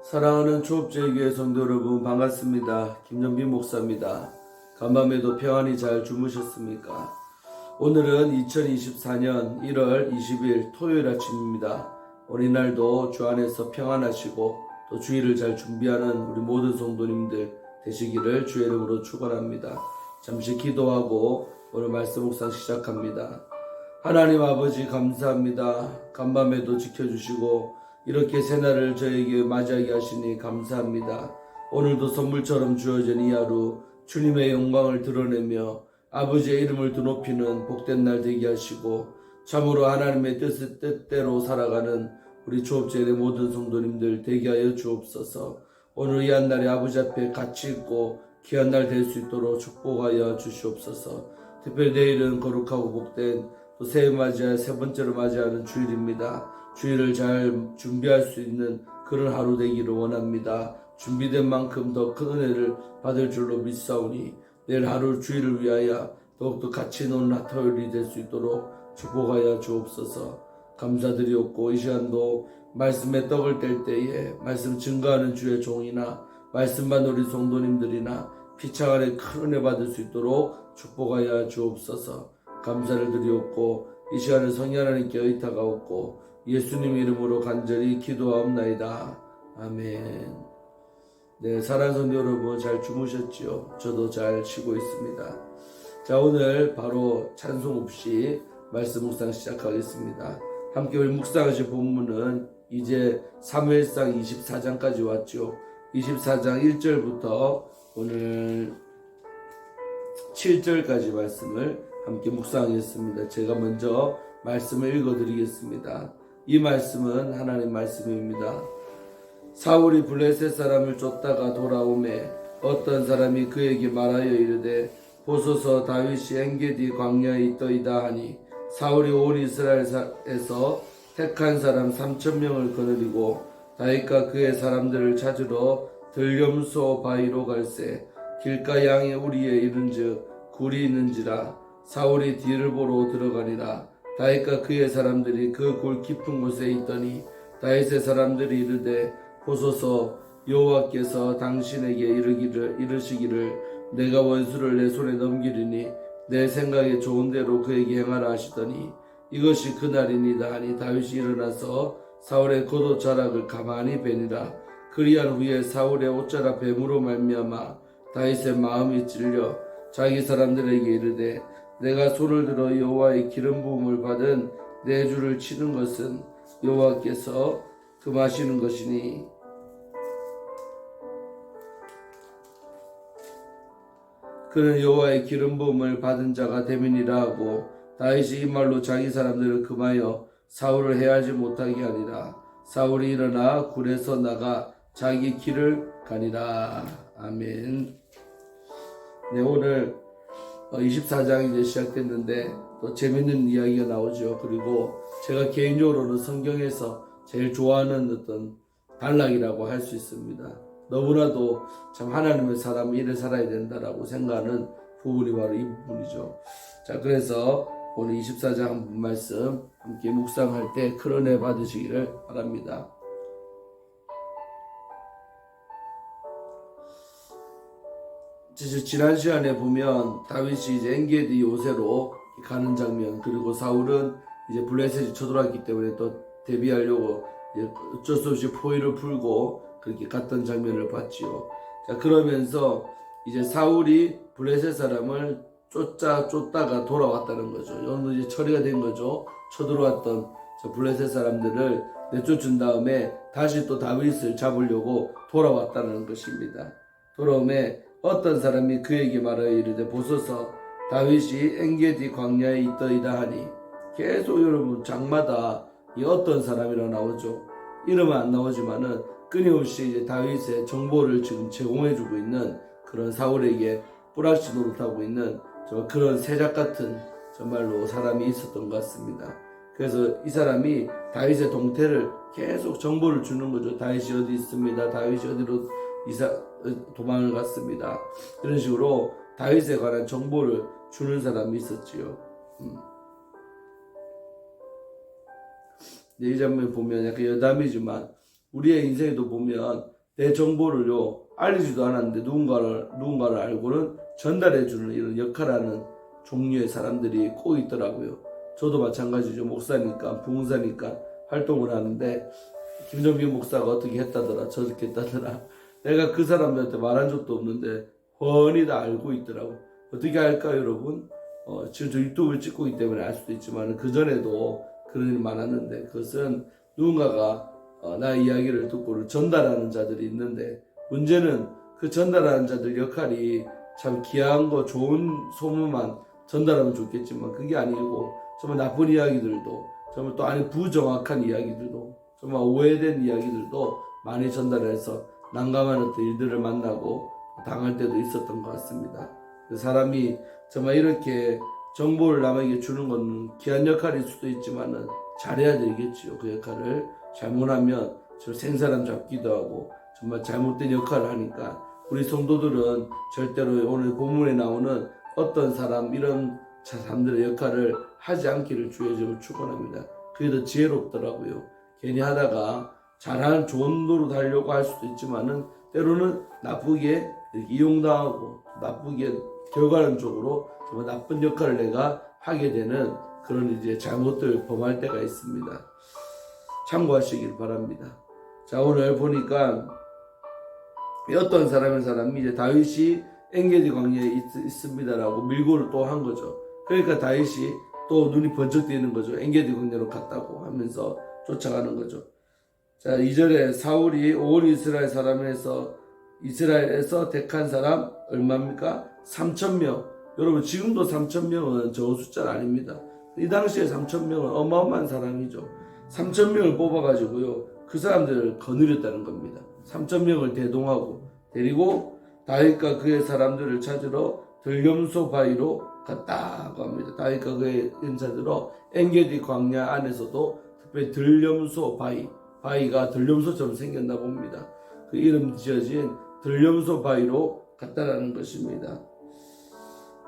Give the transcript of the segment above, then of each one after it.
사랑하는 초업제교회 성도 여러분 반갑습니다. 김정빈 목사입니다. 간밤에도 평안히 잘 주무셨습니까? 오늘은 2024년 1월 20일 토요일 아침입니다. 어린날도 주 안에서 평안하시고 또 주일을 잘 준비하는 우리 모든 성도님들 되시기를 주의 이름으로 축원합니다. 잠시 기도하고 오늘 말씀 묵상 시작합니다. 하나님 아버지 감사합니다. 간밤에도 지켜주시고 이렇게 새날을 저에게 맞이하게 하시니 감사합니다. 오늘도 선물처럼 주어진 이 하루 주님의 영광을 드러내며 아버지의 이름을 드높이는 복된 날 되게 하시고 참으로 하나님의 뜻대로 살아가는 우리 조업제의 모든 성도님들 되게 하여 주옵소서. 오늘 이 한 날에 아버지 앞에 가치 있고 귀한 날 될 수 있도록 축복하여 주시옵소서. 특별히 내일은 거룩하고 복된 또 새해 맞이할 세 번째로 맞이하는 주일입니다. 주일을 잘 준비할 수 있는 그런 하루 되기를 원합니다. 준비된 만큼 더 큰 은혜를 받을 줄로 믿사오니 내일 하루 주일을 위하여 더욱더 가치 있는 토요일이 될 수 있도록 축복하여 주옵소서. 감사드리옵고 이 시간도 말씀의 떡을 뗄 때에 말씀 증거하는 주의 종이나 말씀 받는 우리 성도님들이나 피차 아래 큰 은혜 받을 수 있도록 축복하여 주옵소서. 감사를 드리옵고 이 시간에 성령 하나님께 의탁하옵고 예수님 이름으로 간절히 기도하옵나이다. 아멘. 네, 사랑하는 성도 여러분 잘 주무셨지요? 저도 잘 쉬고 있습니다. 자, 오늘 바로 찬송 없이 말씀 묵상 시작하겠습니다. 함께 우리 묵상하실 본문은 이제 사무엘상 24장까지 왔죠. 24장 1절부터 오늘 7절까지 말씀을 함께 묵상하겠습니다. 제가 먼저 말씀을 읽어드리겠습니다. 이 말씀은 하나님 말씀입니다. 사울이 블레셋 사람을 쫓다가 돌아오매 어떤 사람이 그에게 말하여 이르되 보소서 다윗이 엔게디 광야에 있더이다 하니 사울이 온 이스라엘에서 택한 사람 3,000명을 거느리고 다윗과 그의 사람들을 찾으러 들염소 바위로 갈새 길가 양의 우리에 이른즉 굴이 있는지라 사울이 뒤를 보러 들어가니라. 다윗과 그의 사람들이 그 굴 깊은 곳에 있더니 다윗의 사람들이 이르되 보소서 여호와께서 당신에게 이르시기를 내가 원수를 내 손에 넘기리니 내 생각에 좋은 대로 그에게 행하라 하시더니 이것이 그날이니이다 하니 다윗이 일어나서 사울의 겉옷 자락을 가만히 베니라. 그리한 후에 사울의 옷자락 뱀으로 말미암아 다윗의 마음이 찔려 자기 사람들에게 이르되 내가 손을 들어 여호와의 기름 부음을 받은 내 주를 치는 것은 여호와께서 금하시는 것이니 그는 여호와의 기름 부음을 받은 자가 됨이니라 하고 다윗이 이 말로 자기 사람들을 금하여 사울을 해하지 못하게 하니라. 사울이 일어나 굴에서 나가 자기 길을 가니라. 아멘. 네, 오늘 24장이 이제 시작됐는데 또 재밌는 이야기가 나오죠. 그리고 제가 개인적으로는 성경에서 제일 좋아하는 어떤 단락이라고 할 수 있습니다. 너무나도 참 하나님의 사람은 이래 살아야 된다라고 생각하는 부분이 바로 이 부분이죠. 자, 그래서 오늘 24장 말씀 함께 묵상할 때 큰 은혜 받으시기를 바랍니다. 지난 시간에 보면 다윗이 이제 엔게디 요새로 가는 장면, 그리고 사울은 이제 블레셋이 쳐들어왔기 때문에 또 대비하려고 이제 어쩔 수 없이 포위를 풀고 그렇게 갔던 장면을 봤지요. 자, 그러면서 이제 사울이 블레셋 사람을 쫓다가 돌아왔다는 거죠. 오늘 이제 처리가 된 거죠. 쳐들어왔던 블레셋 사람들을 내쫓은 다음에 다시 또 다윗을 잡으려고 돌아왔다는 것입니다. 돌아오매 어떤 사람이 그에게 말하여 이르되 보소서 다윗이 엔게디 광야에 있더이다 하니 계속 여러분 장마다 이 어떤 사람이라 나오죠. 이름은 안 나오지만은 끊임없이 이제 다윗의 정보를 지금 제공해주고 있는 그런 사울에게 뿌락지 노릇하고 있는 정말 그런 세작 같은 정말로 사람이 있었던 것 같습니다. 그래서 이 사람이 다윗의 동태를 계속 정보를 주는 거죠. 다윗이 어디 있습니다. 다윗이 어디로 도망을 갔습니다. 이런 식으로 다윗에 관한 정보를 주는 사람이 있었지요. 이 장면 보면 약간 여담이지만 우리의 인생에도 보면 내 정보를요 알리지도 않았는데 누군가를 알고는 전달해주는 이런 역할하는 종류의 사람들이 꼭 있더라고요. 저도 마찬가지죠. 목사니까 부흥사니까 활동을 하는데 김정빈 목사가 어떻게 했다더라 저렇게 했다더라 내가 그 사람들한테 말한 적도 없는데 훤히 다 알고 있더라고. 어떻게 할까요 여러분? 지금 저 유튜브를 찍고 있기 때문에 알 수도 있지만 그전에도 그런 일이 많았는데 그것은 누군가가 나의 이야기를 듣고 전달하는 자들이 있는데 문제는 그 전달하는 자들 역할이 참 귀한 거 좋은 소문만 전달하면 좋겠지만 그게 아니고 정말 나쁜 이야기들도 정말 또 아니 부정확한 이야기들도 정말 오해된 이야기들도 많이 전달해서 난감한 어떤 일들을 만나고 당할 때도 있었던 것 같습니다. 사람이 정말 이렇게 정보를 남에게 주는 건 귀한 역할일 수도 있지만은 잘해야 되겠지요. 그 역할을 잘못하면 저 생사람 잡기도 하고 정말 잘못된 역할을 하니까 우리 성도들은 절대로 오늘 본문에 나오는 어떤 사람 이런 사람들의 역할을 하지 않기를 주의 이름으로 축원합니다. 그게 더 지혜롭더라고요. 괜히 하다가 잘하는 좋은 노릇 하려고 할 수도 있지만은 때로는 나쁘게 이용당하고 나쁘게 결과론적으로 정말 나쁜 역할을 내가 하게 되는 그런 이제 잘못들 범할 때가 있습니다. 참고하시길 바랍니다. 자 오늘 보니까 어떤 사람이 이제 다윗이 엔게디 광야에 있습니다라고 밀고를 또 한 거죠. 그러니까 다윗이 또 눈이 번쩍 뜨이는 거죠. 엔게디 광야로 갔다고 하면서 쫓아가는 거죠. 자 2절에 사울이 온 이스라엘에서 택한 사람 얼마입니까? 3,000명. 여러분 지금도 3,000명은 적은 숫자는 아닙니다. 이 당시에 3,000명은 어마어마한 사람이죠. 3,000명을 뽑아가지고요 그 사람들을 거느렸다는 겁니다. 3,000명을 대동하고 데리고 다윗과 그의 사람들을 찾으러 들염소 바위로 갔다고 합니다. 다윗과 그의 인사들로 엔게디 광야 안에서도 특별히 들염소 바위가 들염소처럼 생겼나 봅니다. 그 이름 지어진 들염소 바위로 갔다라는 것입니다.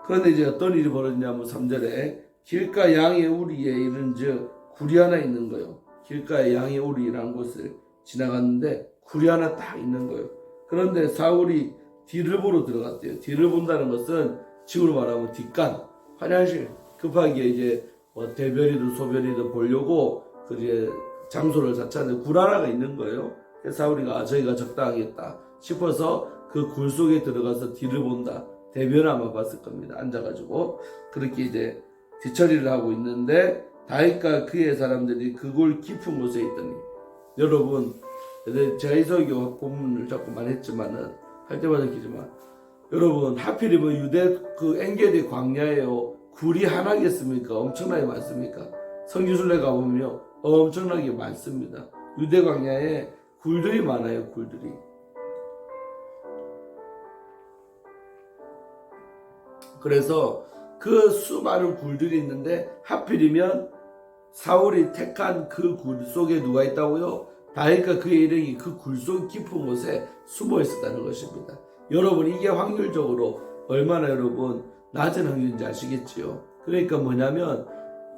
그런데 이제 어떤 일이 벌어지냐면 3절에 길가 양의 우리에 이른즉 굴이 하나 있는 거예요. 길가에 양의 우리라는 곳을 지나갔는데 굴이 하나 딱 있는 거예요. 그런데 사울이 뒤를 보러 들어갔대요. 뒤를 본다는 것은 지금으로 말하면 뒷간, 화장실 급하게 이제 대변이든 소변이든 보려고 그 이제 장소를 자체하는데 굴 하나가 있는 거예요. 그래서 사울이가 저희가 적당하겠다 싶어서 그 굴 속에 들어가서 뒤를 본다. 대변 아마 봤을 겁니다. 앉아가지고 그렇게 이제 뒤처리를 하고 있는데 다윗과 그의 사람들이 그 굴 깊은 곳에 있더니 여러분 제가 이설교 본문을 자꾸 많이 했지만은 할 때마다 느끼지만 여러분 하필이면 유대 그 엔게디 광야에요 굴이 하나겠습니까? 엄청나게 많습니까? 성지순례 가보면 엄청나게 많습니다. 유대 광야에 굴들이 많아요. 굴들이. 그래서 그 수많은 굴들이 있는데 하필이면 사울이 택한 그 굴 속에 누가 있다고요? 다윗과 그의 일행이 그 굴 속 깊은 곳에 숨어 있었다는 것입니다. 여러분 이게 확률적으로 얼마나 여러분 낮은 확률인지 아시겠지요? 그러니까 뭐냐면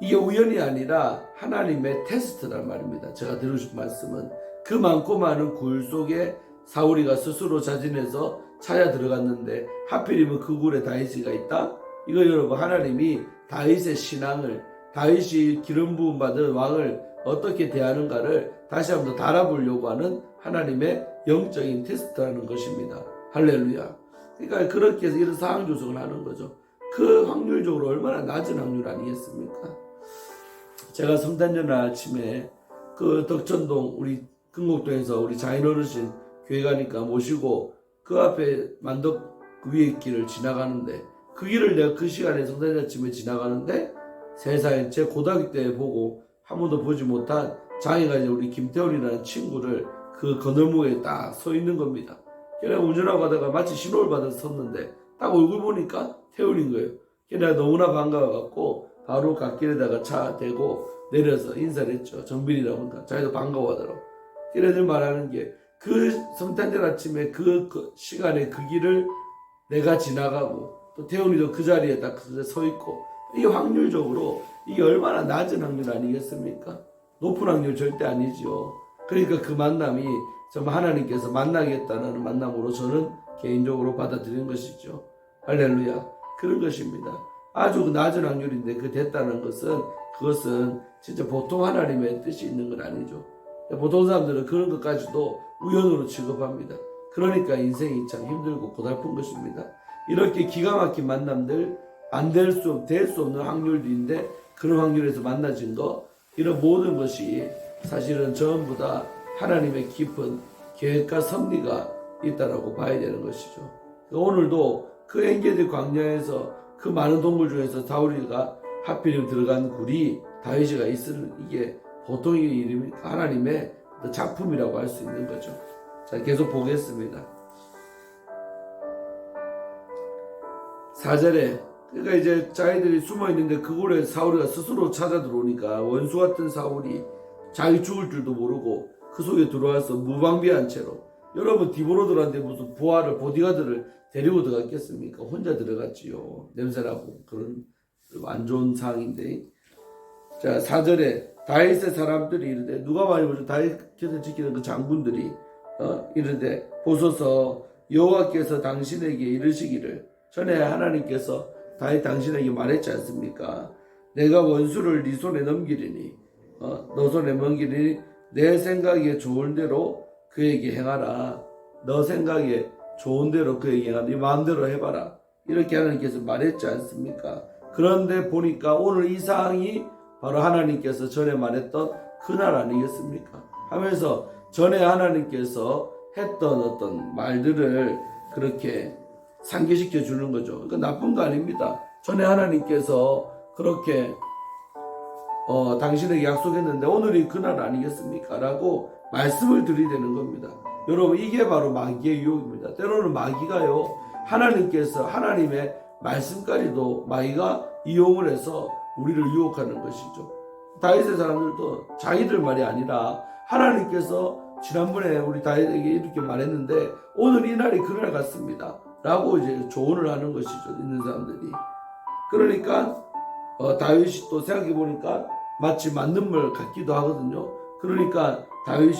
이게 우연이 아니라 하나님의 테스트란 말입니다. 제가 드리고 싶은 말씀은 그 많고 많은 굴 속에 사울이가 스스로 자진해서 찾아 들어갔는데 하필이면 그 굴에 다윗이가 있다? 이거 여러분 하나님이 다윗의 신앙을 다윗이 기름 부음 받은 왕을 어떻게 대하는가를 다시 한번 더 달아보려고 하는 하나님의 영적인 테스트라는 것입니다. 할렐루야. 그러니까 그렇게 해서 이런 상황 조성을 하는 거죠. 그 확률적으로 얼마나 낮은 확률 아니겠습니까? 제가 성탄절 아침에 그 덕천동 우리 금곡동에서 우리 장인 어르신 교회 가니까 모시고 그 앞에 만덕 위의 길을 지나가는데 그 길을 내가 그 시간에 성탄절 아침에 지나가는데 세상에 제 고등학교 때 보고 한 번도 보지 못한 장애가 이제 우리 김태훈이라는 친구를 그 건널목에 딱 서 있는 겁니다. 걔가 운전하고 가다가 마치 신호를 받아서 섰는데 딱 얼굴 보니까 태훈인 거예요. 걔가 너무나 반가워갖고 바로 갓길에다가 차 대고 내려서 인사를 했죠. 정빈이라고 하니까 자기도 반가워하더라고. 걔네들 말하는 게 그 성탄절 아침에 그 시간에 그 길을 내가 지나가고 또 태훈이도 그 자리에 딱 서 있고 이게 확률적으로 이게 얼마나 낮은 확률 아니겠습니까? 높은 확률 절대 아니죠. 그러니까 그 만남이 정말 하나님께서 만나겠다는 만남으로 저는 개인적으로 받아들이는 것이죠. 할렐루야. 그런 것입니다. 아주 낮은 확률인데 그 됐다는 것은 그것은 진짜 보통 하나님의 뜻이 있는 건 아니죠. 보통 사람들은 그런 것까지도 우연으로 취급합니다. 그러니까 인생이 참 힘들고 고달픈 것입니다. 이렇게 기가 막힌 만남들 될 수 없는 확률인데 그런 확률에서 만나진 거 이런 모든 것이 사실은 전부 다 하나님의 깊은 계획과 섭리가 있다라고 봐야 되는 것이죠. 오늘도 그 엔게디 광야에서 그 많은 동물 중에서 다윗이가 하필이면 들어간 굴이 다윗이가 있을 이게 보통의 일입니까? 하나님의 작품이라고 할 수 있는 거죠. 자, 계속 보겠습니다. 4절에 그러니까 이제 자기들이 숨어 있는데 그 굴에 사울이가 스스로 찾아 들어오니까 원수 같은 사울이 자기 죽을 줄도 모르고 그 속에 들어와서 무방비한 채로 여러분 디보로들한테 무슨 부하를 보디가드를 데리고 들어갔겠습니까? 혼자 들어갔지요. 냄새나고 그런 안 좋은 상황인데. 자 4절에 다윗의 사람들이 이르되 누가 말해보죠. 다윗 곁을 지키는 그 장군들이 이르되 보소서 여호와께서 당신에게 이르시기를 전에 하나님께서 다윗 당신에게 말했지 않습니까? 내가 원수를 네 손에 넘기리니 너 손에 넘기리니 내 생각에 좋은 대로 그에게 행하라. 너 생각에 좋은 대로 그에게 행하라. 네 마음대로 해봐라. 이렇게 하나님께서 말했지 않습니까? 그런데 보니까 오늘 이 사항이 바로 하나님께서 전에 말했던 그날 아니겠습니까? 하면서 전에 하나님께서 했던 어떤 말들을 그렇게 상기시켜 주는 거죠. 그러니까 나쁜 거 아닙니다. 전에 하나님께서 그렇게 당신에게 약속했는데 오늘이 그날 아니겠습니까? 라고 말씀을 들이대는 겁니다. 여러분 이게 바로 마귀의 유혹입니다. 때로는 마귀가요 하나님께서 하나님의 말씀까지도 마귀가 이용을 해서 우리를 유혹하는 것이죠. 다윗의 사람들도 자기들 말이 아니라 하나님께서 지난번에 우리 다윗에게 이렇게 말했는데 오늘 이 날이 그날 같습니다 라고 이제 조언을 하는 것이죠. 있는 사람들이. 그러니까 다윗이 또 생각해 보니까 마치 맞는 말 같기도 하거든요. 그러니까 다윗이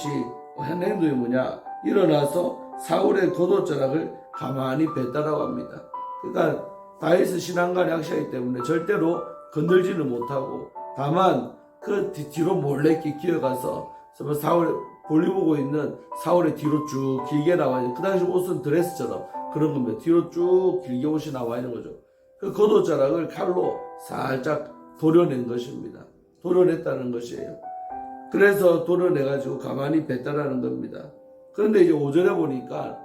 한 행동이 뭐냐, 일어나서 사울의 겉옷자락을 가만히 뱉다라고 합니다. 그러니까 다윗은 신앙과 약시하기 때문에 절대로 건들지는 못하고 다만 그 뒤로 몰래 이렇게 기어가서 사울 볼일 보고 있는 사울의 뒤로 쭉 길게 나와 있는 그 당시 옷은 드레스처럼 그런 겁니다. 뒤로 쭉 길게 옷이 나와 있는 거죠. 그 겉옷자락을 칼로 살짝 도려낸 것입니다. 도려냈다는 것이에요. 그래서 도려내가지고 가만히 뱉다라는 겁니다. 그런데 이제 5절에 보니까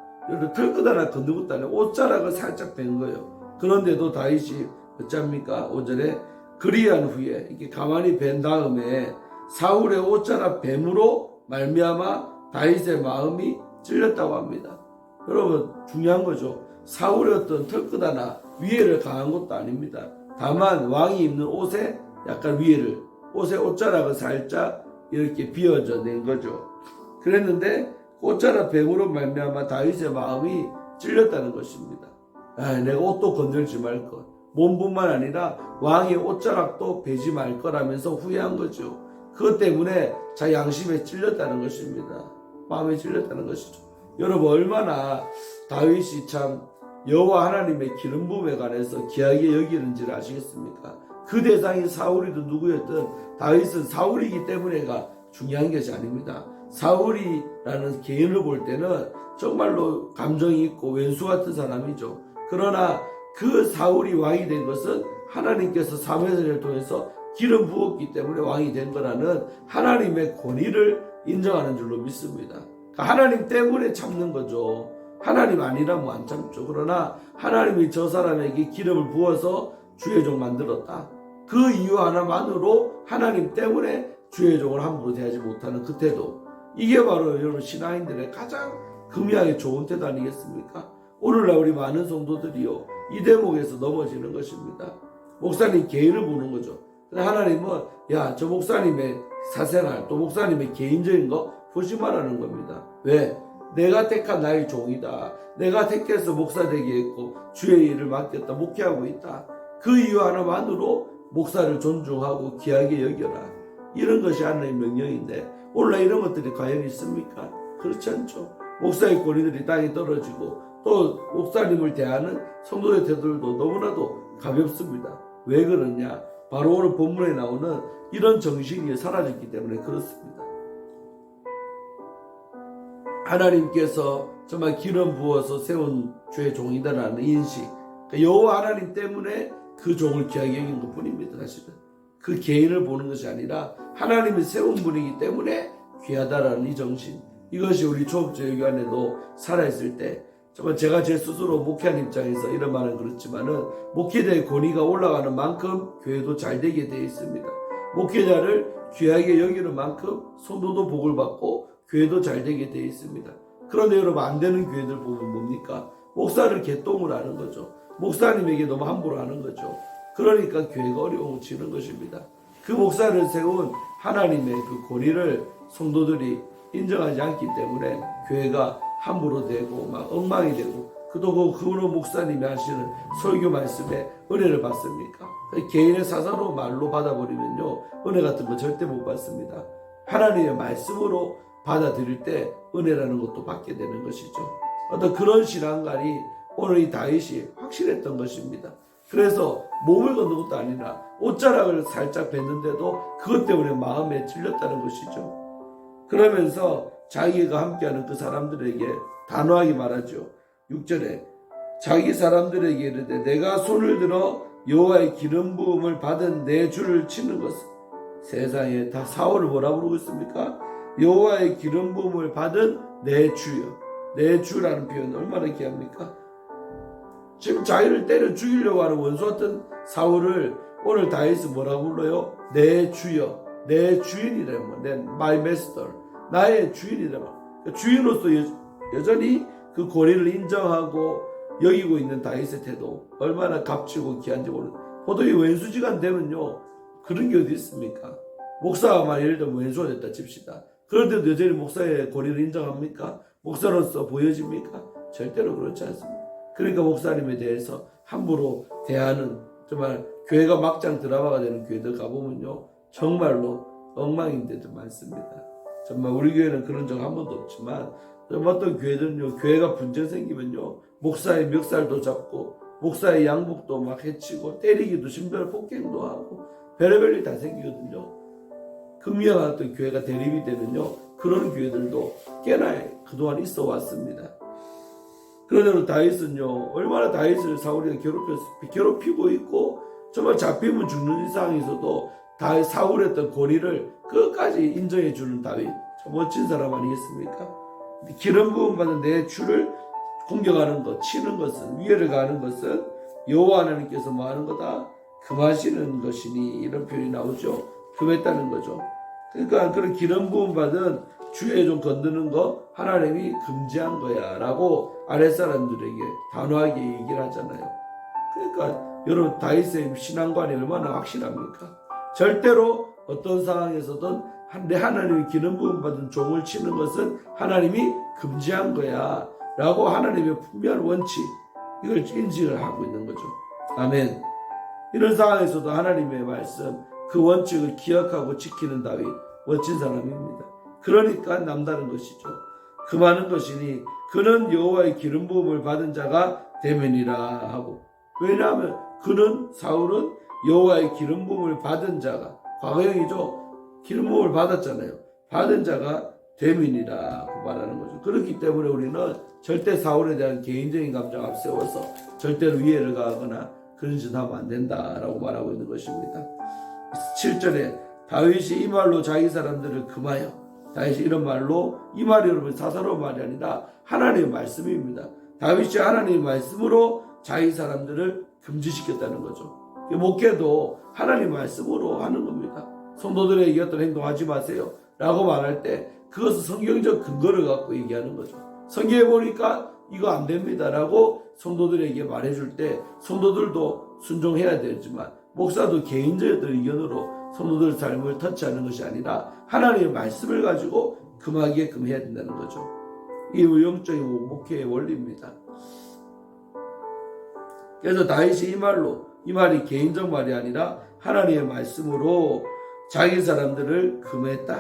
털끝 하나 건든 것도 아니고 옷자락을 살짝 뺀 거예요. 그런데도 다윗이 어쩝니까? 5절에 그리한 후에 이렇게 가만히 뺀 다음에 사울의 옷자락 뱀으로 말미암아 다윗의 마음이 찔렸다고 합니다. 여러분 중요한 거죠. 사울의 어떤 털끝 하나 위해를 가한 것도 아닙니다. 다만 왕이 입는 옷에 약간 위해를 옷의 옷자락을 살짝 이렇게 비워져 낸 거죠. 그랬는데 옷자락 뱀으로 말미암아 다윗의 마음이 찔렸다는 것입니다. 내가 옷도 건들지 말 것, 몸뿐만 아니라 왕의 옷자락도 베지 말 거라면서 후회한 거죠. 그것 때문에 자기 양심에 찔렸다는 것입니다. 마음에 찔렸다는 것이죠. 여러분 얼마나 다윗이 참 여호와 하나님의 기름 부음에 관해서 귀하게 여기는지를 아시겠습니까? 그 대상이 사울이든 누구였든 다윗은 사울이기 때문에가 중요한 것이 아닙니다. 사울이라는 개인을 볼 때는 정말로 감정이 있고 왼수 같은 사람이죠. 그러나 그 사울이 왕이 된 것은 하나님께서 사무엘을 통해서 기름 부었기 때문에 왕이 된 거라는 하나님의 권위를 인정하는 줄로 믿습니다. 그러니까 하나님 때문에 참는 거죠. 하나님 아니라면 안 참죠. 그러나 하나님이 저 사람에게 기름을 부어서 주의 종 만들었다. 그 이유 하나만으로 하나님 때문에 주의 종을 함부로 대하지 못하는 그 태도. 이게 바로 여러분 신앙인들의 가장 금이하게 좋은 태도 아니겠습니까? 오늘날 우리 많은 성도들이요 이 대목에서 넘어지는 것입니다. 목사님 개인을 보는 거죠. 근데 하나님은 저 목사님의 사생활 또 목사님의 개인적인 거 보지 말라는 겁니다. 왜? 내가 택한 나의 종이다. 내가 택해서 목사 되게 했고 주의 일을 맡겼다. 목회하고 있다. 그 이유 하나만으로 목사를 존중하고 귀하게 여겨라. 이런 것이 하나님의 명령인데 오늘날 이런 것들이 과연 있습니까? 그렇지 않죠. 목사의 권위들이 땅에 떨어지고 또 목사님을 대하는 성도의 태도들도 너무나도 가볍습니다. 왜 그러냐? 바로 오늘 본문에 나오는 이런 정신이 사라졌기 때문에 그렇습니다. 하나님께서 정말 기름 부어서 세운 주의 종이다라는 인식, 여호와 하나님 때문에 그 종을 귀하게 여긴 것 뿐입니다. 사실은 그 개인을 보는 것이 아니라 하나님이 세운 분이기 때문에 귀하다라는 이 정신, 이것이 우리 초업제교 안에도 살아있을 때 정말 제가 제 스스로 목회하는 입장에서 이런 말은 그렇지만은 목회자의 권위가 올라가는 만큼 교회도 잘 되게 되어 있습니다. 목회자를 귀하게 여기는 만큼 성도도 복을 받고 교회도 잘 되게 되어 있습니다. 그런데 여러분, 안 되는 교회들 보면 뭡니까? 목사를 개똥을 하는 거죠. 목사님에게 너무 함부로 하는 거죠. 그러니까 교회가 어려워지는 것입니다. 그 목사를 세운 하나님의 그 권위를 성도들이 인정하지 않기 때문에 교회가 함부로 되고 막 엉망이 되고, 그도 그 목사님이 하시는 설교 말씀에 은혜를 받습니까? 개인의 사사로 말로 받아버리면요, 은혜 같은 거 절대 못 받습니다. 하나님의 말씀으로 받아들일 때 은혜라는 것도 받게 되는 것이죠. 어떤 그런 신앙관이 오늘 이 다윗이 확실했던 것입니다. 그래서 몸을 걷는 것도 아니라 옷자락을 살짝 뱉는데도 그것 때문에 마음에 찔렸다는 것이죠. 그러면서 자기가 함께하는 그 사람들에게 단호하게 말하죠. 6절에 자기 사람들에게 이르되 내가 손을 들어 여호와의 기름 부음을 받은 내 주를 치는 것은, 세상에 다 사울을 뭐라 부르고 있습니까? 여호와의 기름 부음을 받은 내 주여. 내 주라는 표현 얼마나 귀합니까? 지금 자기를 때려 죽이려고 하는 원수 같은 사울을 오늘 다윗은 뭐라 불러요? 내 주여, 내 주인이라면, 내 my master, 나의 주인이라면. 주인으로서 여전히 그 권위를 인정하고 여기고 있는 다윗의 태도 얼마나 값지고 귀한지 모르는. 보통 이 왼수지간 되면요, 그런 게 어디 있습니까? 목사가 말 예를 들면 왼수가 됐다 칩시다. 그런데도 여전히 목사의 권위를 인정합니까? 목사로서 보여집니까? 절대로 그렇지 않습니다. 그러니까 목사님에 대해서 함부로 대하는, 정말 교회가 막장 드라마가 되는 교회들 가보면요, 정말로 엉망인 데도 많습니다. 정말 우리 교회는 그런 적 한 번도 없지만 어떤 교회들은요, 교회가 분쟁 생기면요, 목사의 멱살도 잡고 목사의 양복도 막 해치고 때리기도, 심지어 폭행도 하고 별의별 일 다 생기거든요. 극명한 어떤 교회가 대립이 되면요, 그런 교회들도 꽤나 그동안 있어 왔습니다. 그러나 다윗은요, 얼마나 다윗을 사울이 괴롭히고 있고 정말 잡히면 죽는 상황에서도 다윗 사울의 어떤 권위를 끝까지 인정해 주는 다윗, 참 멋진 사람 아니겠습니까? 기름 부음 받은 내 주를 공격하는 것, 치는 것은, 위해를 가하는 것은 여호와 하나님께서 뭐 하는 거다? 금하시는 것이니, 이런 표현이 나오죠. 금했다는 거죠. 그러니까 그런 기름 부음 받은 주의 좀 건드는 거 하나님이 금지한 거야 라고 아랫사람들에게 단호하게 얘기를 하잖아요. 그러니까 여러분, 다윗의 신앙관이 얼마나 확실합니까? 절대로 어떤 상황에서든 내 하나님이 기름 부음 받은 종을 치는 것은 하나님이 금지한 거야 라고 하나님의 분명한 원칙, 이걸 인식을 하고 있는 거죠. 아멘. 이런 상황에서도 하나님의 말씀, 그 원칙을 기억하고 지키는 다윗, 멋진 사람입니다. 그러니까 남다른 것이죠. 금하는 것이니 그는 여호와의 기름 부음을 받은 자가 되면이라 하고, 왜냐하면 그는, 사울은 여호와의 기름 부음을 받은 자가, 과거형이죠. 기름 부음을 받았잖아요. 받은 자가 되면이라고 말하는 거죠. 그렇기 때문에 우리는 절대 사울에 대한 개인적인 감정 앞세워서 절대로 위해를 가하거나 그런 짓 하면 안 된다라고 말하고 있는 것입니다. 7절에 다윗이 이 말로 자기 사람들을 금하여, 다윗이 이런 말로, 이 말이 여러분 사사로운 말이 아니라 하나님의 말씀입니다. 다윗이 하나님의 말씀으로 자기 사람들을 금지시켰다는 거죠. 목회도 하나님의 말씀으로 하는 겁니다. 성도들에게 어떤 행동하지 마세요 라고 말할 때 그것은 성경적 근거를 갖고 얘기하는 거죠. 성경에 보니까 이거 안 됩니다 라고 성도들에게 말해줄 때 성도들도 순종해야 되지만, 목사도 개인적인 의견으로 성도들 삶을 터치하는 것이 아니라 하나님의 말씀을 가지고 금하게끔 해야 된다는 거죠. 이게 영적인 목회의 원리입니다. 그래서 다윗이 이 말로, 이 말이 개인적 말이 아니라 하나님의 말씀으로 자기 사람들을 금했다.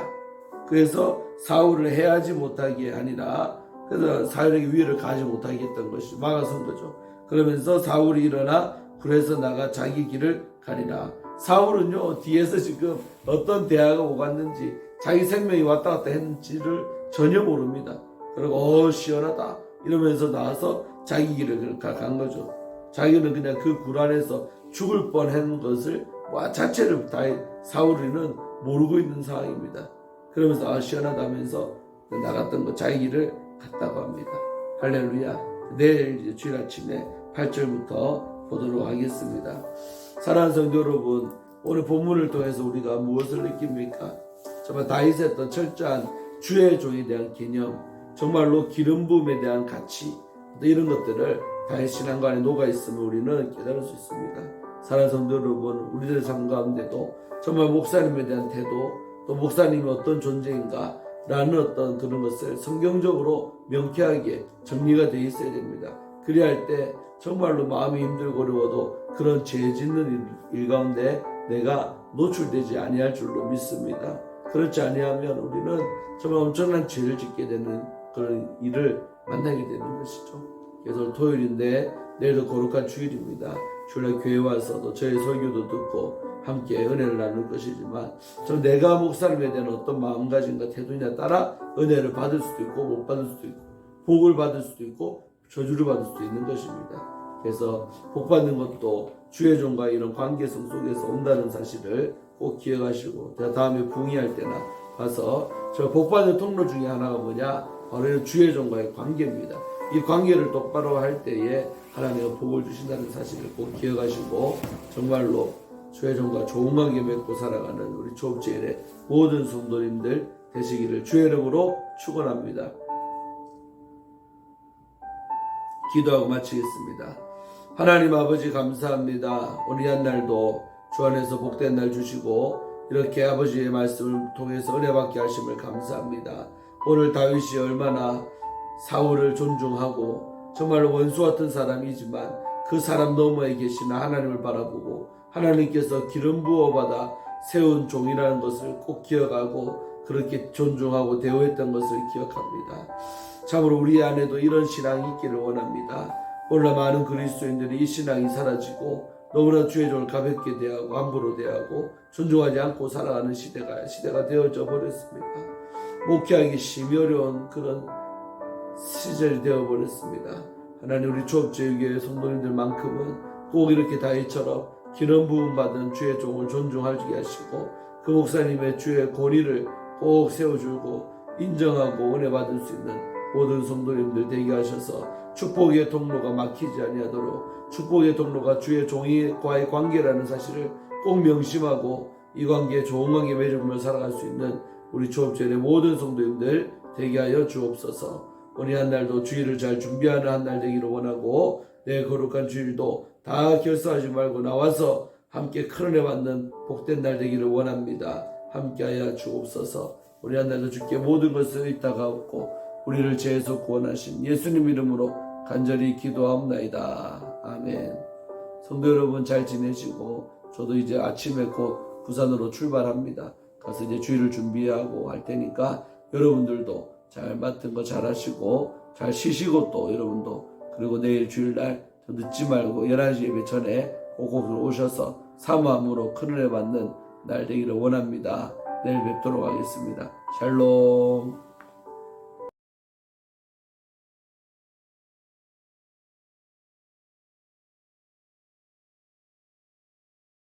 그래서 사울을 해하지 못하게 하니라. 그래서 사울에게 위를 가지 못하게 했던 것이 막아선 거죠. 그러면서 사울이 일어나 굴에서 나가 자기 길을 가리라. 사울은요 뒤에서 지금 어떤 대화가 오갔는지 자기 생명이 왔다 갔다 했는지를 전혀 모릅니다. 그리고 시원하다 이러면서 나와서 자기 길을 간 거죠. 자기는 그냥 그 굴 안에서 죽을 뻔한 것을 자체를 다 사울이는 모르고 있는 상황입니다. 그러면서 시원하다 하면서 나갔던 거 자기 길을 갔다고 합니다. 할렐루야. 내일 이제 주일 아침에 8절부터 보도록 하겠습니다. 사랑하는 성도 여러분, 오늘 본문을 통해서 우리가 무엇을 느낍니까? 정말 다윗의 어떤 철저한 주의 종에 대한 개념, 정말로 기름 부음에 대한 가치, 이런 것들을 다윗 신앙과 안에 녹아 있으면 우리는 깨달을 수 있습니다. 사랑하는 성도 여러분, 우리들의 삶 가운데도 정말 목사님에 대한 태도, 또 목사님이 어떤 존재인가 라는 어떤 그런 것을 성경적으로 명쾌하게 정리가 되어 있어야 됩니다. 그래야 할 때 정말로 마음이 힘들고 어려워도 그런 죄 짓는 일 가운데 내가 노출되지 아니할 줄로 믿습니다. 그렇지 아니하면 우리는 정말 엄청난 죄를 짓게 되는 그런 일을 만나게 되는 것이죠. 그래서 토요일인데 내일도 거룩한 주일입니다. 주일날 교회 와서도 저의 설교도 듣고 함께 은혜를 나눌 것이지만 내가 목사님에 대한 어떤 마음가짐과 태도냐에 따라 은혜를 받을 수도 있고 못 받을 수도 있고 복을 받을 수도 있고 저주를 받을 수도 있는 것입니다. 그래서 복 받는 것도 주의 종과 이런 관계성 속에서 온다는 사실을 꼭 기억하시고 제가 다음에 붕의할 때나 가서 저 복 받는 통로 중에 하나가 뭐냐? 바로 주의 종과의 관계입니다. 이 관계를 똑바로 할 때에 하나님은 복을 주신다는 사실을 꼭 기억하시고 정말로 주의 종과 좋은 관계 맺고 살아가는 우리 조업제일의 모든 성도님들 되시기를 주의 이름으로 축원합니다. 기도하고 마치겠습니다. 하나님 아버지 감사합니다. 오늘 한 날도 주 안에서 복된 날 주시고 이렇게 아버지의 말씀을 통해서 은혜 받게 하심을 감사합니다. 오늘 다윗이 얼마나 사울을 존중하고 정말 원수 같은 사람이지만 그 사람 너머에 계시는 하나님을 바라보고 하나님께서 기름 부어받아 세운 종이라는 것을 꼭 기억하고 그렇게 존중하고 대우했던 것을 기억합니다. 참으로 우리 안에도 이런 신앙이 있기를 원합니다. 오늘 많은 그리스도인들이 이 신앙이 사라지고 너무나 주의 종을 가볍게 대하고 함부로 대하고 존중하지 않고 살아가는 시대가 되어져 버렸습니다. 목회하기 심히 어려운 그런 시절이 되어버렸습니다. 하나님 우리 조업제일교회 성도님들만큼은 꼭 이렇게 다윗처럼 기름 부음 받은 주의 종을 존중하게 하시고 그 목사님의 주의 권위를 꼭 세워주고 인정하고 은혜 받을 수 있는 모든 성도님들 되게 하셔서 축복의 통로가 막히지 아니하도록 축복의 통로가 주의 종과의 관계라는 사실을 꼭 명심하고 이 관계에 좋은 관계 맺으며 살아갈 수 있는 우리 조업제일의 모든 성도님들 되게 하여 주옵소서. 오늘 한 날도 주일을 잘 준비하는 한 날 되기를 원하고 내 거룩한 주일도 다 결사하지 말고 나와서 함께 큰 은혜 받는 복된 날 되기를 원합니다. 함께하여 주옵소서. 우리 한 날도 주께 모든 것을 의탁하옵고 우리를 죄에서 구원하신 예수님 이름으로 간절히 기도하옵나이다. 아멘. 성도 여러분 잘 지내시고 저도 이제 아침에 곧 부산으로 출발합니다. 가서 이제 주일을 준비하고 할 테니까 여러분들도 잘 맡은 거 잘 하시고 잘 쉬시고 또 여러분도 그리고 내일 주일날 늦지 말고 11시 예배 전에 꼭꼭 오셔서 사모함으로 큰 은혜 받는 날 되기를 원합니다. 내일 뵙도록 하겠습니다. 샬롬.